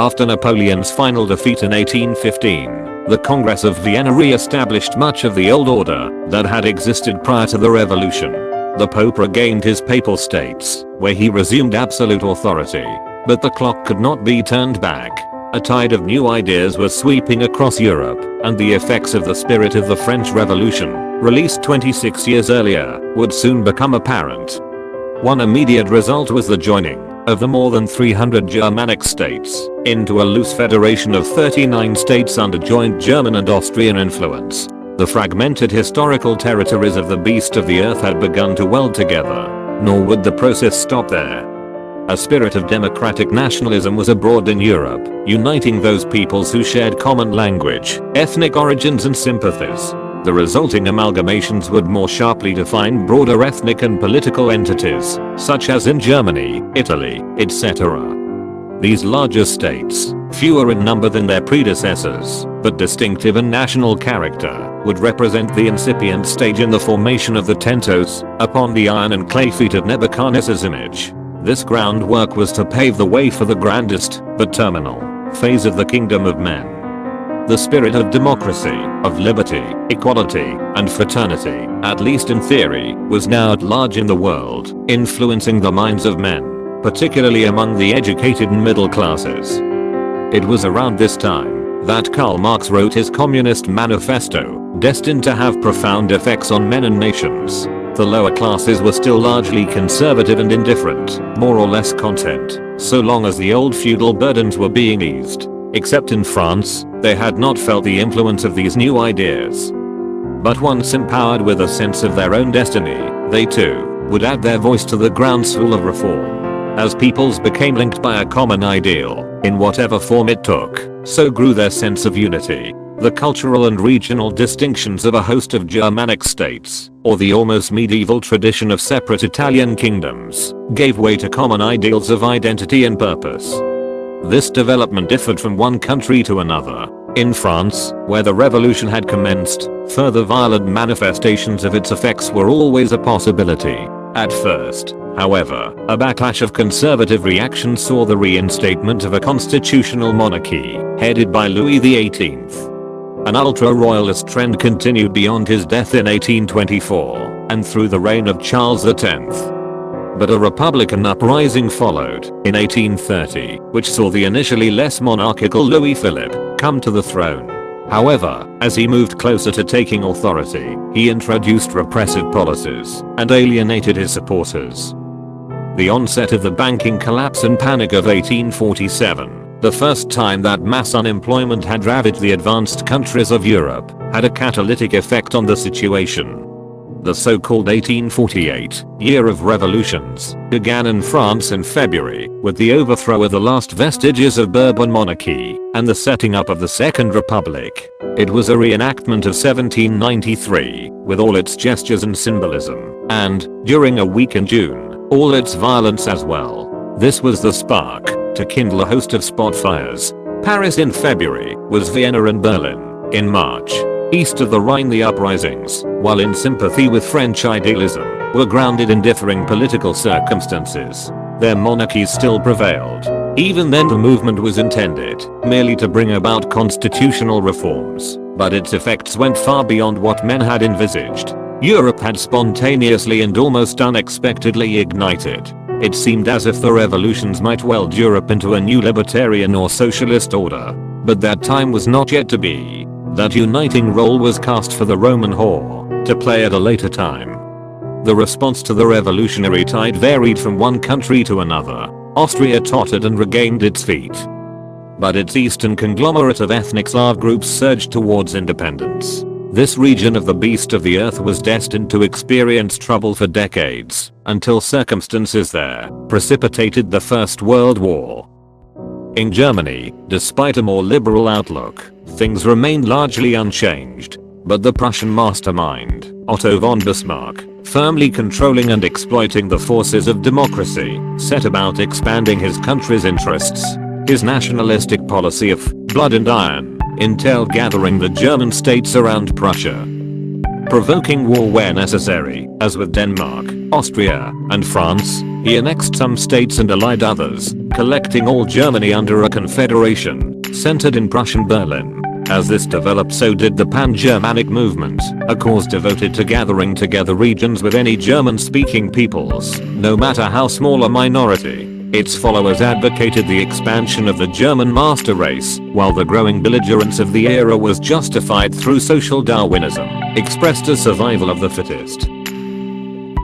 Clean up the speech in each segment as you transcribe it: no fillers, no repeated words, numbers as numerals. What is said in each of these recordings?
After Napoleon's final defeat in 1815, the Congress of Vienna re-established much of the old order that had existed prior to the revolution. The Pope regained his papal states, where he resumed absolute authority. But the clock could not be turned back. A tide of new ideas was sweeping across Europe, and the effects of the spirit of the French Revolution, released 26 years earlier, would soon become apparent. One immediate result was the joining of the more than 300 Germanic states into a loose federation of 39 states under joint German and Austrian influence. The fragmented historical territories of the beast of the earth had begun to weld together. Nor would the process stop there. A spirit of democratic nationalism was abroad in Europe, uniting those peoples who shared common language, ethnic origins and sympathies. The resulting amalgamations would more sharply define broader ethnic and political entities, such as in Germany, Italy, etc. These larger states, fewer in number than their predecessors, but distinctive in national character, would represent the incipient stage in the formation of the tentos, upon the iron and clay feet of Nebuchadnezzar's image. This groundwork was to pave the way for the grandest, but terminal, phase of the kingdom of men. The spirit of democracy, of liberty, equality, and fraternity, at least in theory, was now at large in the world, influencing the minds of men, particularly among the educated and middle classes. It was around this time that Karl Marx wrote his Communist Manifesto, destined to have profound effects on men and nations. The lower classes were still largely conservative and indifferent, more or less content, so long as the old feudal burdens were being eased. Except in France, they had not felt the influence of these new ideas. But once empowered with a sense of their own destiny, they too would add their voice to the groundswell of reform. As peoples became linked by a common ideal, in whatever form it took, so grew their sense of unity. The cultural and regional distinctions of a host of Germanic states, or the almost medieval tradition of separate Italian kingdoms, gave way to common ideals of identity and purpose. This development differed from one country to another. In France, where the revolution had commenced, further violent manifestations of its effects were always a possibility. At first, however, a backlash of conservative reaction saw the reinstatement of a constitutional monarchy, headed by Louis XVIII. An ultra-royalist trend continued beyond his death in 1824, and through the reign of Charles X. But a republican uprising followed, in 1830, which saw the initially less monarchical Louis Philippe come to the throne. However, as he moved closer to taking authority, he introduced repressive policies, and alienated his supporters. The onset of the banking collapse and panic of 1847, the first time that mass unemployment had ravaged the advanced countries of Europe, had a catalytic effect on the situation. The so-called 1848 Year of Revolutions began in France in February with the overthrow of the last vestiges of Bourbon monarchy and the setting up of the Second Republic. It was a reenactment of 1793 with all its gestures and symbolism, and, during a week in June, all its violence as well. This was the spark to kindle a host of spot fires. Paris in February was Vienna and Berlin in March. East of the Rhine the uprisings, while in sympathy with French idealism, were grounded in differing political circumstances. Their monarchies still prevailed. Even then the movement was intended merely to bring about constitutional reforms, but its effects went far beyond what men had envisaged. Europe had spontaneously and almost unexpectedly ignited. It seemed as if the revolutions might weld Europe into a new libertarian or socialist order. But that time was not yet to be. That uniting role was cast for the Roman whore to play at a later time. The response to the revolutionary tide varied from one country to another. Austria tottered and regained its feet. But its eastern conglomerate of ethnic Slav groups surged towards independence. This region of the beast of the earth was destined to experience trouble for decades, until circumstances there precipitated the First World War. In Germany, despite a more liberal outlook, things remained largely unchanged. But the Prussian mastermind, Otto von Bismarck, firmly controlling and exploiting the forces of democracy, set about expanding his country's interests. His nationalistic policy of blood and iron entailed gathering the German states around Prussia, provoking war where necessary, as with Denmark, Austria, and France. He annexed some states and allied others, collecting all Germany under a confederation, centered in Prussian Berlin. As this developed, so did the Pan-Germanic movement, a cause devoted to gathering together regions with any German-speaking peoples, no matter how small a minority. Its followers advocated the expansion of the German master race, while the growing belligerence of the era was justified through social Darwinism, expressed as survival of the fittest.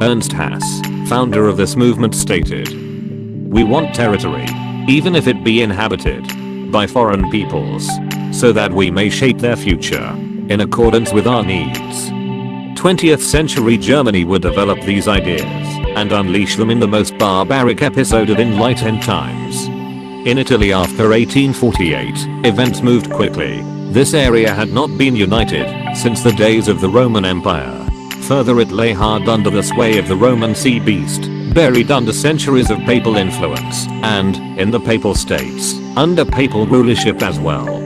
Ernst Haas, founder of this movement, stated, "We want territory, even if it be inhabited by foreign peoples, so that we may shape their future in accordance with our needs." 20th century Germany would develop these ideas and unleash them in the most barbaric episode of enlightened times. In Italy after 1848, events moved quickly. This area had not been united since the days of the Roman Empire. Further, it lay hard under the sway of the Roman sea beast, buried under centuries of papal influence, and, in the Papal States, under papal rulership as well.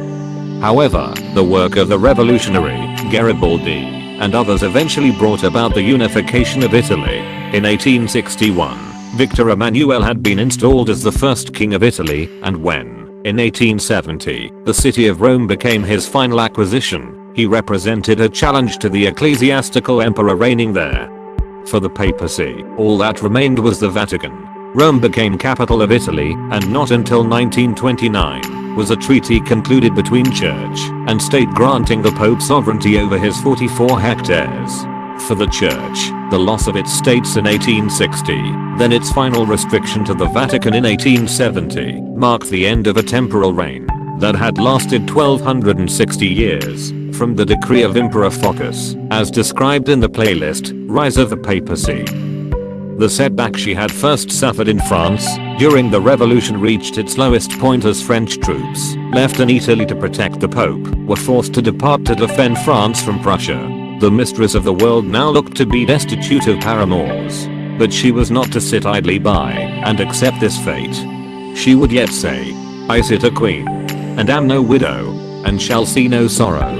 However, the work of the revolutionary, Garibaldi, and others eventually brought about the unification of Italy. In 1861, Victor Emmanuel had been installed as the first king of Italy, and when, in 1870, the city of Rome became his final acquisition, he represented a challenge to the ecclesiastical emperor reigning there. For the papacy, all that remained was the Vatican. Rome became capital of Italy, and not until 1929 was a treaty concluded between church and state granting the Pope sovereignty over his 44 hectares. For the church, the loss of its states in 1860, then its final restriction to the Vatican in 1870, marked the end of a temporal reign that had lasted 1260 years, from the decree of Emperor Phocas, as described in the playlist, Rise of the Papacy. The setback she had first suffered in France during the revolution reached its lowest point as French troops, left in Italy to protect the Pope, were forced to depart to defend France from Prussia. The mistress of the world now looked to be destitute of paramours. But she was not to sit idly by and accept this fate. She would yet say, "I sit a queen, and am no widow, and shall see no sorrow."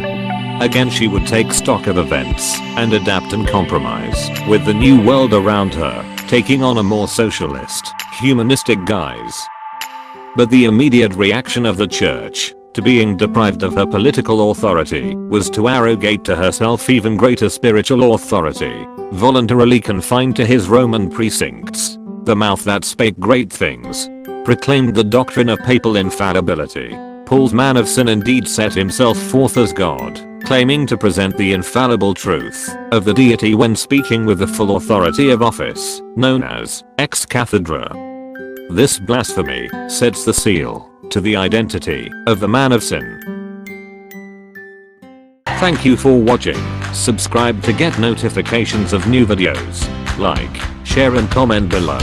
Again she would take stock of events and adapt and compromise with the new world around her, taking on a more socialist, humanistic guise. But the immediate reaction of the church to being deprived of her political authority was to arrogate to herself even greater spiritual authority, voluntarily confined to his Roman precincts. The mouth that spake great things proclaimed the doctrine of papal infallibility. Paul's man of sin indeed set himself forth as God, claiming to present the infallible truth of the deity when speaking with the full authority of office, known as ex cathedra. This blasphemy sets the seal to the identity of the man of sin. Thank you for watching. Subscribe to get notifications of new videos. Like, share and comment below.